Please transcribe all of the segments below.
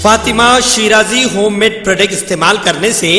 Fatima Shirazi homemade product इस्तेमाल करने से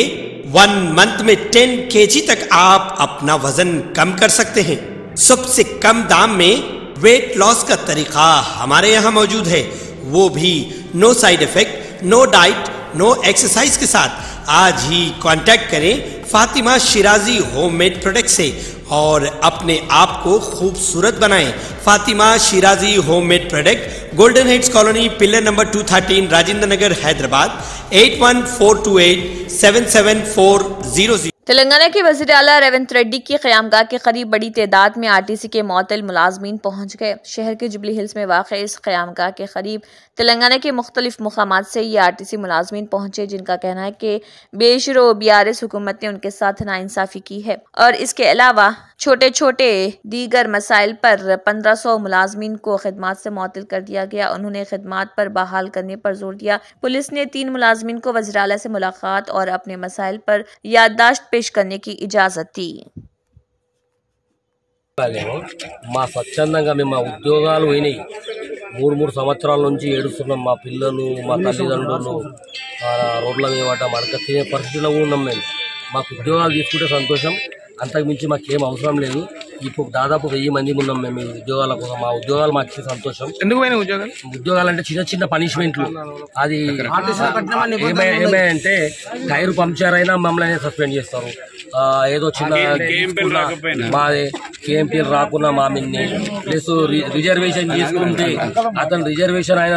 1 मंथ में 10 kg तक आप अपना वजन कम कर सकते हैं। सबसे कम दाम में वेट लॉस का तरीका हमारे यहाँ मौजूद है, वो भी no side effect, no diet, no exercise के साथ। आज ही कांटेक्ट करें फातिमा शिराजी होममेड प्रोडक्ट से और अपने आप को खूबसूरत बनाएं। Fatima Shirazi homemade product, golden heads colony, pillar number 213, Rajendra Nagar, Hyderabad 8142877400। Telangana के वज़ीर आला रेवंत रेड्डी की क़यामगाह के करीब बड़ी तादाद में आरटीसी के मुअत्तल मुलाजमीन पहुँच गए। शहर के जुबली हिल्स में वाक़ई इस क़यामगाह के करीब तेलंगाना के मुख्तलिफ मुकामात से ये आरटीसी मुलाजमीन पहुँचे, जिनका कहना है कि बेशरो बीआरएस हुकूमत ने उनके साथ नाइंसाफ़ी की है और इसके अलावा छोटे छोटे दीगर मसाइल पर 1500 मुलाजमीन को खिदमात से मुअत्तल कर दिया गया। उन्होंने खिदमात पर बहाल करने पर जोर दिया। पुलिस ने 3 मुलाजमीन को वज़ीर आला से मुलाकात और अपने मसाइल पर याददाश्त पेश करने की इजाजत दी। మా స్వచ్ఛందంగా మేము మా ఉద్యోగాలు పోయినాయి। 3 సంవత్సరాల నుంచి ఏడుస్తున్నాం। మా పిల్లలు, మా తల్లిదండ్రులు రోడ్ల మీద పడ్డ మడక తినే పరిస్థితిలో ఉన్నాం మేము। మాకు ఉద్యోగాలు తీసుకుంటే సంతోషం, అంతకు మించి మాకేం అవసరం లేదు। ఇప్పుడు దాదాపు 1000 మంది ఉన్నాం మేము ఈ ఉద్యోగాల కోసం। మా ఉద్యోగాలు మాకు ఇచ్చే సంతోషం। ఎందుకు పోయిన ఉద్యోగాలు అంటే చిన్న చిన్న పనిష్మెంట్లు। అది ఏమైందంటే టైర్ పంక్చర్ అయినా మమ్మల్ని సస్పెండ్ చేస్తారు। ఏదో చిన్న మాది కేఎంపీలు రాకున్నా మా మిన్ని ప్లస్ రిజర్వేషన్ చేసుకుంటే అతను రిజర్వేషన్ ఆయన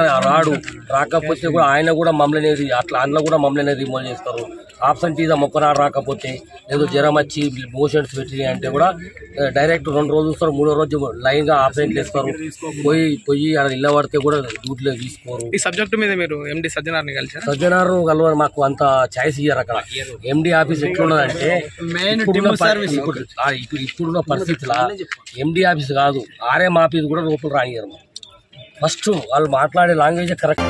రాకపోతే కూడా ఆయన కూడా మమ్మల్ని అట్లా అందులో కూడా మమ్మల్ని రిమూవ్ చేస్తారు। ఆబ్సెంటీజం ఒక్కనాడు రాకపోతే ఏదో జ్వరం వచ్చి మోషన్స్ పెట్టి అంటే కూడా డైరెక్ట్ 2 రోజులు చూస్తారు, 3వ రోజు లైన్ గా ఆబ్సెంట్ చేస్తారు। పోయి అక్కడ ఇళ్ళ పడితే కూడా డ్యూటీలో తీసుకోరు। ఈ సబ్జెక్ట్ మీద మీరు ఎండి సజ్జనార్ని కలిసారు? సజ్జనారు కలవరు, మాకు అంత ఛాయిస్ ఇయ్యారు అక్కడ। ఎండి ఆఫీస్ ఎట్లున్నదంటే ఇప్పుడున్న పరిస్థితిలో ఎండి ఆఫీస్ కాదు, ఆర్ఎం ఆఫీస్ కూడా లోపల రానియరు। ఫస్ట్ వాళ్ళు మాట్లాడే లాంగ్వేజ్ కరెక్ట్।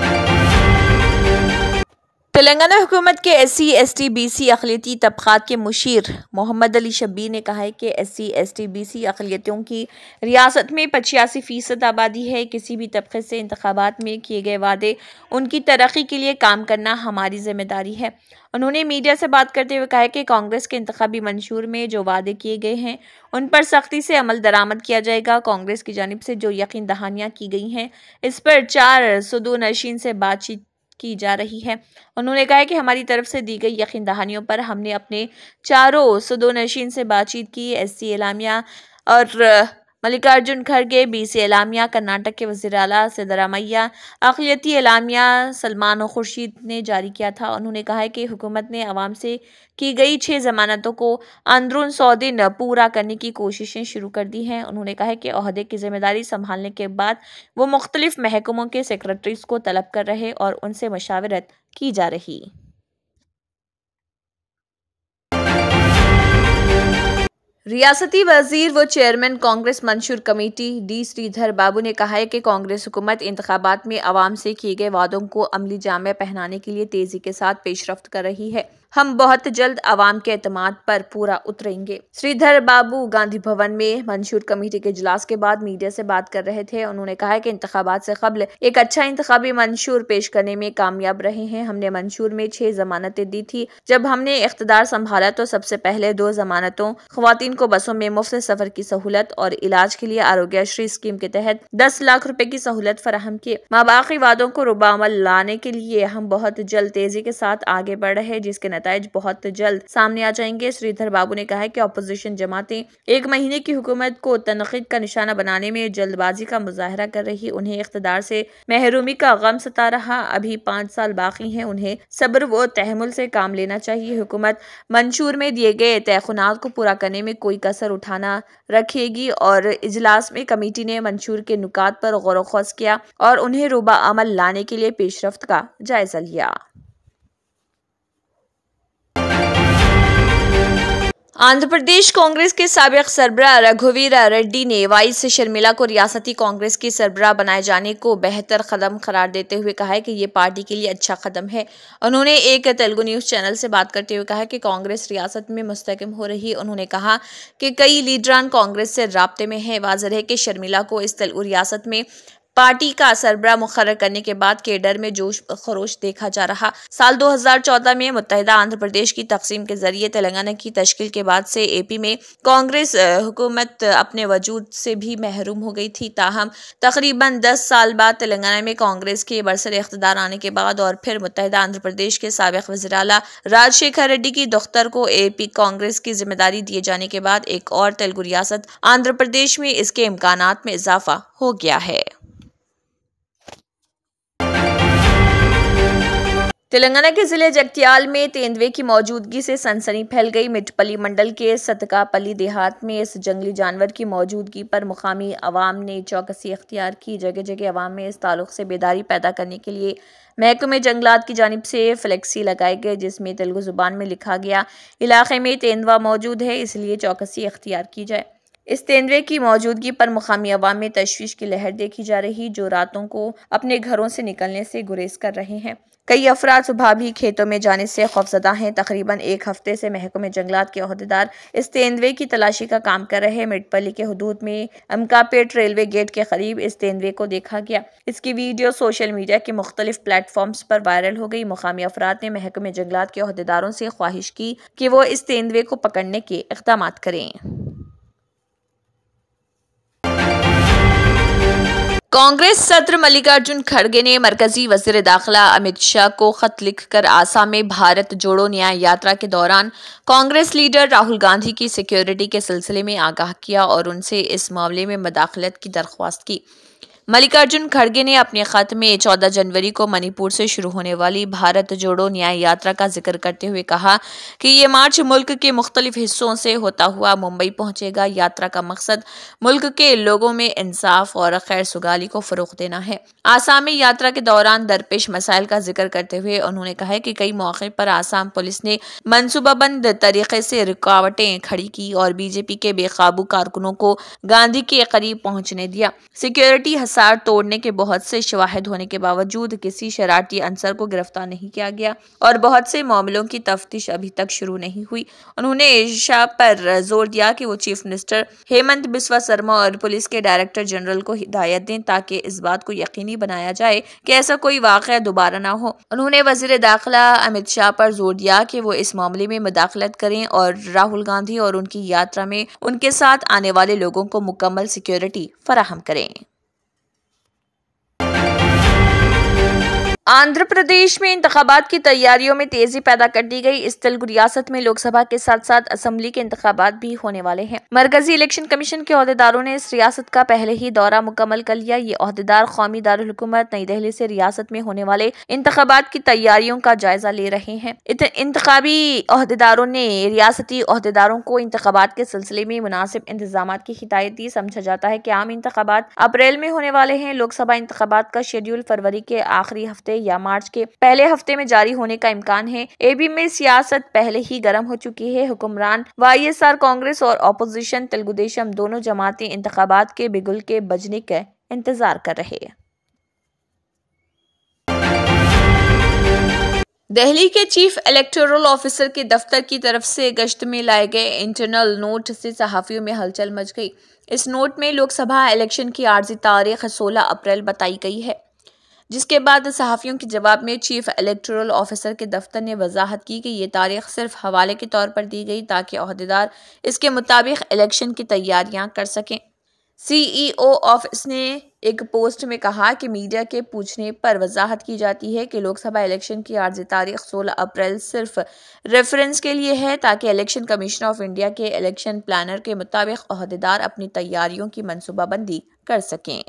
तेलंगाना हुकूमत के SC, ST, BC अक़लियती तबक़ात के मुशीर मोहम्मद अली शब्बीर ने कहा है कि SC, ST, BC अक़लियतों की रियासत में 85% आबादी है। किसी भी तबक़े से इंतखाबात में किए गए वादे उनकी तरक्की के लिए काम करना हमारी जिम्मेदारी है। उन्होंने मीडिया से बात करते हुए कहा कि कांग्रेस के इंतखाबी मंशूर में जो वादे किए गए हैं उन पर सख्ती से अमल दरामद किया जाएगा। कांग्रेस की जानिब से जो यकीन दहानियाँ की गई हैं इस पर 4 सुदूनशीन से बातचीत की जा रही है। उन्होंने कहा कि हमारी तरफ से दी गई यकीन दहानियों पर हमने अपने 4 सुदूनशीन से बातचीत की। SC एलामिया और मल्लिकार्जुन खड़गे, BC एलामिया कर्नाटक के वज़ीर आला सिद्धरामैया, अक़लियती एलामिया सलमान खुर्शीद ने जारी किया था। उन्होंने कहा है कि हुकूमत ने अवाम से की गई 6 ज़मानतों को अंदरून 100 दिन पूरा करने की कोशिशें शुरू कर दी हैं। उन्होंने कहा है कि ओहदे की जिम्मेदारी संभालने के बाद वो मुख्तलिफ महकमों के सेक्रेटरीज को तलब कर रहे और उनसे मशावरत की जा रही। रियासती वजीर व चेयरमैन कांग्रेस मंशूर कमेटी D श्रीधर बाबू ने कहा है कि कांग्रेस हुकूमत इंतखाबात में अवाम से किए गए वादों को अमली जामे पहनाने के लिए तेजी के साथ पेशरफ्त कर रही है। हम बहुत जल्द अवाम के एतमाद पर पूरा उतरेंगे। श्रीधर बाबू गांधी भवन में मंशूर कमेटी के इजलास के बाद मीडिया से बात कर रहे थे। उन्होंने कहा कि इंतखाबात से कबल एक अच्छा इंतखाबी मंशूर पेश करने में कामयाब रहे हैं। हमने मंशूर में 6 जमानतें दी थी। जब हमने इख्तिदार संभाला तो सबसे पहले 2 जमानतों ख्वातीन को बसों में मुफ्त सफर की सहूलत और इलाज के लिए आरोग्यश्री स्कीम के तहत 10 लाख रुपए की सहूलत फराहम की। माबाकी वादों को रुबाअमल लाने के लिए हम बहुत जल्द तेजी के साथ आगे बढ़ रहे हैं, जिसके नताइज बहुत जल्द सामने आ जाएंगे। श्रीधर बाबू ने कहा कि अपोजिशन जमातें 1 महीने की हुकूमत को तनकीद का निशाना बनाने में जल्दबाजी का मुजाहरा कर रही। उन्हें इख्तिदार से महरूमी का गम सता रहा। अभी 5 साल बाकी हैं। उन्हें सब्र व तहमुल से काम लेना चाहिए। हुकूमत मंशूर में दिए गए तयखुनात को पूरा करने में कोई कसर उठाना रखेगी। और इजलास में कमेटी ने मंशूर के नुकात पर गौर ख़ौस किया और उन्हें रुबा अमल लाने के लिए पेशरफ्त का जायजा लिया। आंध्र प्रदेश कांग्रेस के साबिक सरबराह रघुवीर रेड्डी ने वाइस शर्मिला को रियासती कांग्रेस की सरबराह बनाए जाने को बेहतर कदम करार देते हुए कहा है कि ये पार्टी के लिए अच्छा कदम है। उन्होंने एक तेलुगु न्यूज चैनल से बात करते हुए कहा कि कांग्रेस रियासत में मुस्तकम हो रही। उन्होंने कहा कि कई लीडरान कांग्रेस से राब्ते में हैं। वाज़ेह है कि शर्मिला को इस तेलुगु रियासत में पार्टी का सरबराह मुकर्रर करने के बाद केडर में जोश खरोश देखा जा रहा। साल 2014 में मुत्तहिदा आंध्र प्रदेश की तकसीम के जरिए तेलंगाना की तश्कील के बाद से एपी में कांग्रेस हुकूमत अपने वजूद से भी महरूम हो गई थी। ताहम तकरीबन 10 साल बाद तेलंगाना में कांग्रेस के बरसर इख्तिदार आने के बाद और फिर मुत्तहिदा आंध्र प्रदेश के साबिक वज़ीर आला राजशेखर रेड्डी की दख्तर को एपी कांग्रेस की जिम्मेदारी दिए जाने के बाद एक और तेलुगु रियासत आंध्र प्रदेश में इसके इम्कानात में इजाफा हो गया है। तेलंगाना के जिले जगत्याल में तेंदुए की मौजूदगी से सनसनी फैल गई। मिट्टपल्ली मंडल के सतकापल्ली देहात में इस जंगली जानवर की मौजूदगी पर मुकामी अवाम ने चौकसी अख्तियार की। जगह जगह अवाम में इस ताल्लुक से बेदारी पैदा करने के लिए महकमे जंगलात की जानिब से फ्लेक्सी लगाए गए, जिसमें तेलुगु जुबान में लिखा गया, इलाके में तेंदुआ मौजूद है, इसलिए चौकसी अख्तियार की जाए। इस तेंदुए की मौजूदगी पर मुकामी अवाम में तशवीश की लहर देखी जा रही, जो रातों को अपने घरों से निकलने से गुरेज कर रहे हैं। कई अफराद सुबह भी खेतों में जाने से खौफजदा हैं। तकरीबन एक हफ्ते से महकमे जंगलात के ओहदेदार इस तेंदुए की तलाशी का काम कर रहे हैं। मिट्टपल्ली के हुदूद में अमकापेट रेलवे गेट के करीब इस तेंदुए को देखा गया। इसकी वीडियो सोशल मीडिया के मुख्तलिफ प्लेटफॉर्म्स पर वायरल हो गई। मुकामी अफराद ने महकमे जंगलात के ओहदेदारों से ख्वाहिश की कि वो इस तेंदुए को पकड़ने के इक़दाम करें। कांग्रेस सदर मल्लिकार्जुन खड़गे ने मरकजी वजीर दाखिला अमित शाह को खत लिखकर आसाम में भारत जोड़ो न्याय यात्रा के दौरान कांग्रेस लीडर राहुल गांधी की सिक्योरिटी के सिलसिले में आगाह किया और उनसे इस मामले में मदाखलत की दरख्वास्त की। मल्लिकार्जुन खड़गे ने अपने खत में 14 जनवरी को मणिपुर से शुरू होने वाली भारत जोड़ो न्याय यात्रा का जिक्र करते हुए कहा कि ये मार्च मुल्क के मुख्तलिफ हिस्सों से होता हुआ मुंबई पहुंचेगा। यात्रा का मकसद मुल्क के लोगों में इंसाफ और खैर सुगाली को फरोग देना है। आसाम में यात्रा के दौरान दरपेश मसाइल का जिक्र करते हुए उन्होंने कहा कि कई मौके पर आसाम पुलिस ने मनसूबाबंद तरीके से रुकावटें खड़ी की और बीजेपी के बेकाबू कारकुनों को गांधी के करीब पहुंचने दिया। सिक्योरिटी तोड़ने के बहुत से शवाहिद होने के बावजूद किसी शरारती अंसर को गिरफ्तार नहीं किया गया और बहुत से मामलों की तफ्तीश अभी तक शुरू नहीं हुई। उन्होंने शाह पर जोर दिया कि वो चीफ मिनिस्टर हेमंत बिस्वा शर्मा और पुलिस के डायरेक्टर जनरल को हिदायत दें ताकि इस बात को यकीनी बनाया जाए कि ऐसा कोई वाकया दोबारा ना हो। उन्होंने वजीर दाखिला अमित शाह पर जोर दिया कि वो इस मामले में मुदाखलत करें और राहुल गांधी और उनकी यात्रा में उनके साथ आने वाले लोगों को मुकम्मल सिक्योरिटी फराहम करें। आंध्र प्रदेश में इंतखाबात की तैयारियों में तेजी पैदा कर दी गई। इस तेलुगु रियासत में लोकसभा के साथ साथ असेंबली के इंतखाबात भी होने वाले हैं। मरकजी इलेक्शन कमीशन के ओहदेदारों ने इस रियासत का पहले ही दौरा मुकम्मल कर लिया। ये ओहदेदार कौमी दारुल हुकूमत नई दिल्ली से रियासत में होने वाले इंतखाबात की तैयारियों का जायजा ले रहे हैं। इंतखाबी ओहदेदारों ने रियासती ओहदेदारों को इंतखाबात के सिलसिले में मुनासिब इंतजाम की हिदायत दी। समझा जाता है कि आम इंतखाबात अप्रैल में होने वाले हैं। लोकसभा इंतखाबात का शेड्यूल फरवरी के आखिरी हफ्ते या मार्च के पहले हफ्ते में जारी होने का इम्कान है। एबी में सियासत पहले ही गर्म हो चुकी है। हुक्मरान वाईएसआर कांग्रेस और ऑपोजिशन तेलुगु देशम दोनों जमातें इंतखाबात के बिगुल के बजने का इंतजार कर रहे हैं। दिल्ली के चीफ इलेक्टोरल ऑफिसर के दफ्तर की तरफ से गश्त में लाए गए इंटरनल नोट से सहाफियों में हलचल मच गई। इस नोट में लोकसभा इलेक्शन की आर्जी तारीख 16 अप्रैल बताई गई है, जिसके बाद सहाफियों के जवाब में चीफ इलेक्टोरल ऑफिसर के दफ्तर ने वजाहत की कि ये तारीख सिर्फ हवाले के तौर पर दी गई ताकि ओहदेदार इसके मुताबिक इलेक्शन की तैयारियां कर सकें। सीईओ ऑफिस ने एक पोस्ट में कहा कि मीडिया के पूछने पर वजाहत की जाती है कि लोकसभा इलेक्शन की आर्जी तारीख 16 अप्रैल सिर्फ रेफरेंस के लिए है ताकि इलेक्शन कमीशन ऑफ इंडिया के इलेक्शन प्लानर के मुताबिक ओहदेदार अपनी तैयारियों की मनसूबाबंदी कर सकें।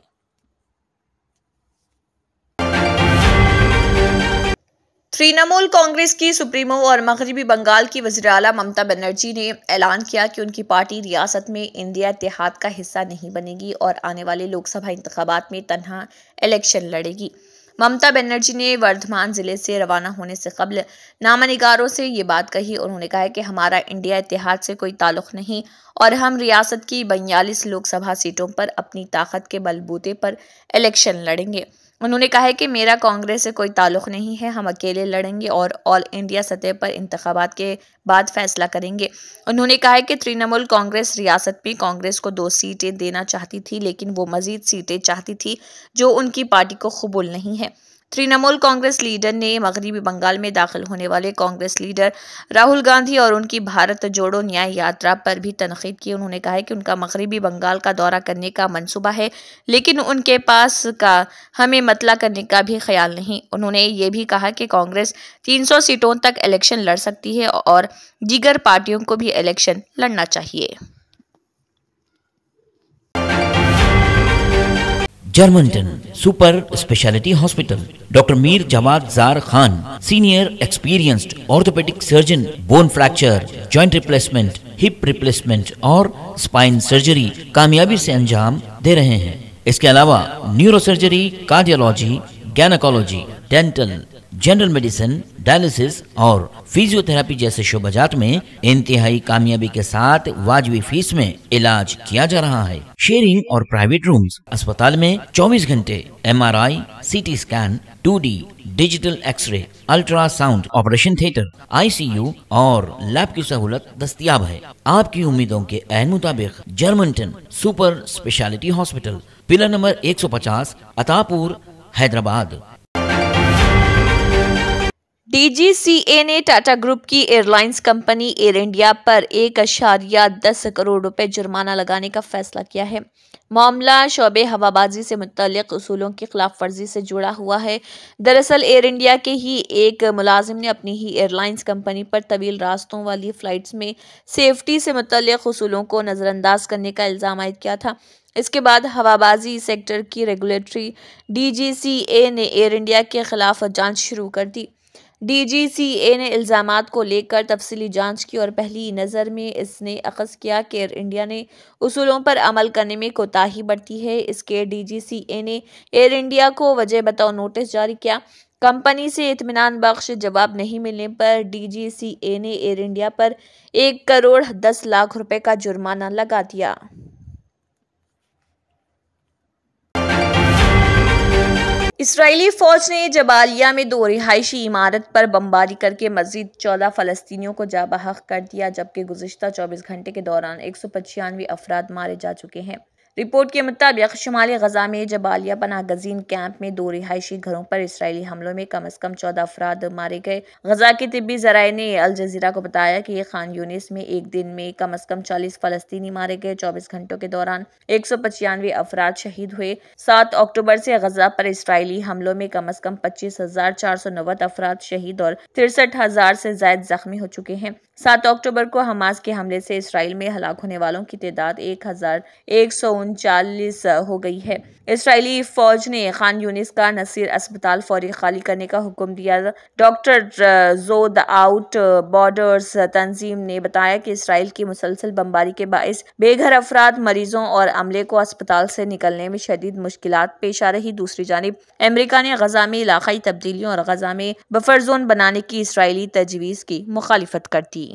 तृणमूल कांग्रेस की सुप्रीमो और मगरबी बंगाल की वज़ीर आला ममता बनर्जी ने ऐलान किया कि उनकी पार्टी रियासत में इंडिया इत्तेहाद का हिस्सा नहीं बनेगी और आने वाले लोकसभा इंतखाबात में तन्हा इलेक्शन लड़ेगी। ममता बनर्जी ने वर्धमान जिले से रवाना होने से कबल नामनिगारों से ये बात कही। उन्होंने कहा कि हमारा इंडिया इत्तेहाद से कोई ताल्लुक नहीं और हम रियासत की 42 लोकसभा सीटों पर अपनी ताकत के बलबूते पर इलेक्शन लड़ेंगे। उन्होंने कहा है कि मेरा कांग्रेस से कोई ताल्लुक नहीं है, हम अकेले लड़ेंगे और ऑल इंडिया सतह पर इंतखाबात के बाद फैसला करेंगे। उन्होंने कहा है कि तृणमूल कांग्रेस रियासत में कांग्रेस को 2 सीटें देना चाहती थी, लेकिन वो मजीद सीटें चाहती थी जो उनकी पार्टी को कबूल नहीं है। तृणमूल कांग्रेस लीडर ने मगरबी बंगाल में दाखिल होने वाले कांग्रेस लीडर राहुल गांधी और उनकी भारत जोड़ो न्याय यात्रा पर भी तनकीद की। उन्होंने कहा है कि उनका मगरबी बंगाल का दौरा करने का मंसूबा है, लेकिन उनके पास का हमें मतला करने का भी ख्याल नहीं। उन्होंने ये भी कहा कि कांग्रेस 300 सीटों तक इलेक्शन लड़ सकती है और दीगर पार्टियों को भी इलेक्शन लड़ना चाहिए। Germanten super speciality hospital, doctor Mir Jawad Zar Khan, senior experienced orthopaedic surgeon, bone fracture, joint replacement, hip replacement और स्पाइन सर्जरी कामयाबी से अंजाम दे रहे हैं। इसके अलावा neurosurgery, cardiology, gynaecology, dental, general medicine, dialysis और फिजियोथेरेपी जैसे शोबाजात में इंतहाई कामयाबी के साथ वाजबी फीस में इलाज किया जा रहा है। शेयरिंग और प्राइवेट रूम्स, अस्पताल में 24 घंटे MRI, CT scan, 2D digital x-ray, ultrasound, operation theatre, ICU और लैब की सहूलत दस्तयाब है। आपकी उम्मीदों के ऐन मुताबिक Germanten super speciality hospital, pillar number 150, Attapur, Hyderabad. DGCA ने टाटा ग्रुप की एयरलाइंस कंपनी एयर इंडिया पर 1.10 करोड़ रुपए जुर्माना लगाने का फैसला किया है। मामला शोबे हवाबाजी से मुतल्लिक उसूलों की खिलाफ वर्जी से जुड़ा हुआ है। दरअसल एयर इंडिया के ही एक मुलाजिम ने अपनी ही एयरलाइंस कंपनी पर तवील रास्तों वाली फ्लाइट्स में सेफ्टी से मुतल्लिक उसूलों को नज़रअंदाज करने का इल्ज़ाम आयद किया था। इसके बाद हवाबाजी सेक्टर की रेगुलेटरी DGCA ने एयर इंडिया के खिलाफ जांच शुरू कर दी। DGCA ने इल्ज़ामात को लेकर तफसीली जांच की और पहली नज़र में इसने अखज़ किया कि एयर इंडिया ने उसूलों पर अमल करने में कोताही बरती है। इसके DGCA ने एयर इंडिया को वजह बताओ नोटिस जारी किया। कंपनी से इत्मीनान बख्श जवाब नहीं मिलने पर DGCA ने एयर इंडिया पर 1 करोड़ 10 लाख रुपए का जुर्माना लगा दिया। इसराइली फौज ने जबालिया में 2 रिहायशी इमारत पर बमबारी करके मजीद 14 फ़लस्तीनियों को जाँ बहक कर दिया, जबकि गुज़िश्ता 24 घंटे के दौरान 195 अफराद मारे जा चुके हैं। रिपोर्ट के मुताबिक शुमाली गजा में जबालिया पनाह गजीन कैंप में 2 रिहायशी घरों पर इसराइली हमलों में कम अज कम 14 अफराद मारे गए। गजा के तिब्बी ज़राए ने अल जज़ीरा को बताया कि खान यूनिस में एक दिन में कम अज कम 40 फ़लस्तीनी मारे गए। 24 घंटों के दौरान 195 अफराद शहीद हुए। 7 अक्टूबर से गजा पर इसराइली हमलों में कम अज कम 25,490 अफराद शहीद और 63,000 से ज्यादा जख्मी हो चुके हैं। 7 अक्टूबर को हमास के हमले से इसराइल में हलाक होने वालों की तादाद 1,139 हो गई है। इसराइली फौज ने खान यूनिस का नसीर अस्पताल फौरी खाली करने का हुक्म दिया। डॉक्टर जोद आउट बॉर्डर्स तंजीम ने बताया कि इसराइल की मुसलसल बमबारी के बाइस बेघर अफराद, मरीजों और अमले को अस्पताल से निकलने में शदीद मुश्किलात पेश आ रही। दूसरी जानिब अमेरिका ने गजा में इलाकाई तब्दीलियों और गजा में बफर जोन बनाने की इसराइली तजवीज़ की मुखालिफत कर दी।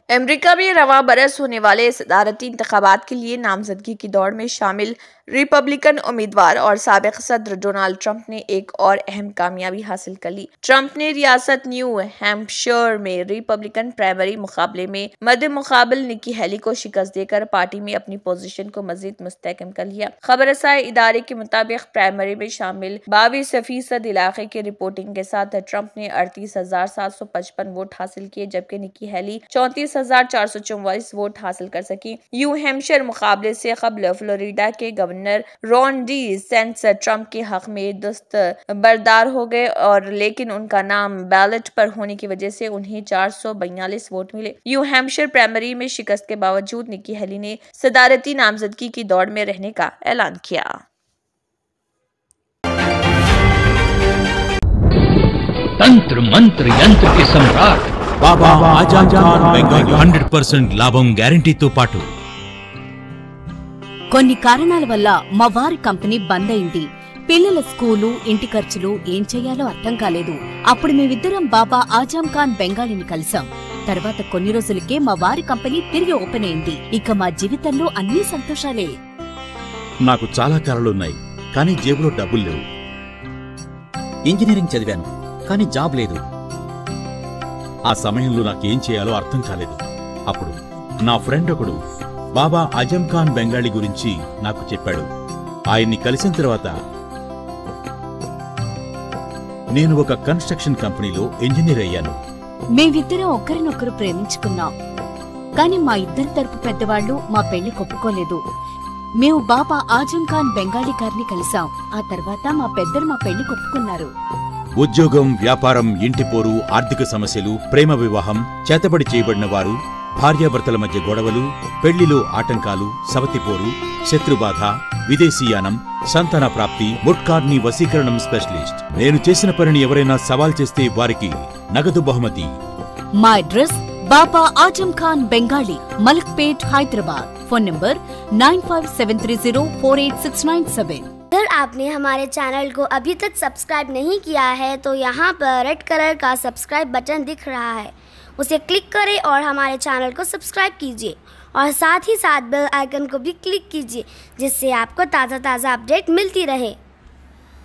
अमेरिका में रवां बरस होने वाले सदारती इंतखाबात के लिए नामजदगी की दौड़ में शामिल रिपब्लिकन उम्मीदवार और साबिक सदर डोनाल्ड ट्रंप ने एक और अहम कामयाबी हासिल कर ली। ट्रंप ने रियासत न्यू हैम्पशायर में रिपब्लिकन प्राइमरी मुकाबले में मद्दे मुकाबल निकी हेली को शिकस्त देकर पार्टी में अपनी पोजीशन को मजीद मुस्तहकम कर लिया। खबरसाए इदारे के मुताबिक प्राइमरी में शामिल 22% इलाके की रिपोर्टिंग के साथ ट्रंप ने 38,755 वोट हासिल किए, जबकि निकी हेली 34,444 वोट हासिल कर सकी। न्यू हैम्पशायर मुकाबले से कबल फ्लोरिडा के governor Ron DeSantis Trump के हक में दस्तबरदार हो गए और लेकिन उनका नाम बैलेट पर होने की वजह से उन्हें 442 वोट मिले। न्यू हैम्पशायर प्राइमरी में शिकस्त के बावजूद निकी हेली ने सदारती नामजदगी की दौड़ में रहने का ऐलान किया। तंत्र मंत्र यंत्र के सम्राट बाबा आजम खान బెంగాలీ 100% లాభం గ్యారెంటీతో పాటు కొన్ని కారణాల వల్ల మా వారి కంపెనీ బంద్ అయింది. పిల్లల స్కూలు, ఇంటి ఖర్చులు ఏం చేయాలో అర్థం కాలేదు. అప్పుడు మేమిద్దరం బాబా ఆజం ఖాన్ బెంగాలీని కలిసాం. తర్వాత కొన్ని రోజులకే మా వారి కంపెనీ తిరిగి ఓపెన్ అయింది. ఇక మా జీవితంలో అన్ని సంతోషాలే. నాకు చాలా కలలున్నాయి, కానీ జేబులో డబ్బులు లేవు. ఇంజనీరింగ్ చదివాను, కానీ జాబ్ లేదు. ఆ సమయంలో నాకేం చేయాలో అర్థం కాలేదు. అప్పుడు నా ఫ్రెండ్ ఒకడు బాబా అజం ఖాన్ బెంగాలీ గురించి నాకు చెప్పాడు. ఆయన్ని కలిసిన తర్వాత నేను ఒక కన్స్ట్రక్షన్ కంపెనీలో ఇంజనీర్ అయ్యాను. మేమిద్దరం ఒకరినొకరు ప్రేమించుకున్నాం. కాని మా ఇద్దరి తరపు పెద్దవాళ్లు మా పెళ్లి ఒప్పుకోలేదు. మేము బాబా ఆజం ఖాన్ బెంగాలీ గారిని కలిసాం. ఆ తర్వాత మా పెద్దలు మా పెళ్లి ఒప్పుకున్నారు. ఉద్యోగం, వ్యాపారం, ఇంటిపోరు, ఆర్థిక సమస్యలు, ప్రేమ వివాహం, చేతబడి చేయబడిన వారు, భార్యాభర్తల మధ్య గొడవలు, పెళ్లిలో ఆటంకాలు, సవతిపోరు, శత్రుబాధ, విదేశీయానం, సంతాన ప్రాప్తి, ముట్కార్ని వశీకరణం స్పెషలిస్ట్. నేను చేసిన పనిని ఎవరైనా సవాల్ చేస్తే వారికి నగదు బహుమతి. మా address Baba Azam Khan Bengali, Malakpet, Hyderabad. Phone number 9573048697। अगर आपने हमारे चैनल को अभी तक सब्सक्राइब नहीं किया है तो यहाँ पर रेड कलर का सब्सक्राइब बटन दिख रहा है, उसे क्लिक करें और हमारे चैनल को सब्सक्राइब कीजिए और साथ ही साथ बेल आइकन को भी क्लिक कीजिए, जिससे आपको ताज़ा अपडेट मिलती रहे।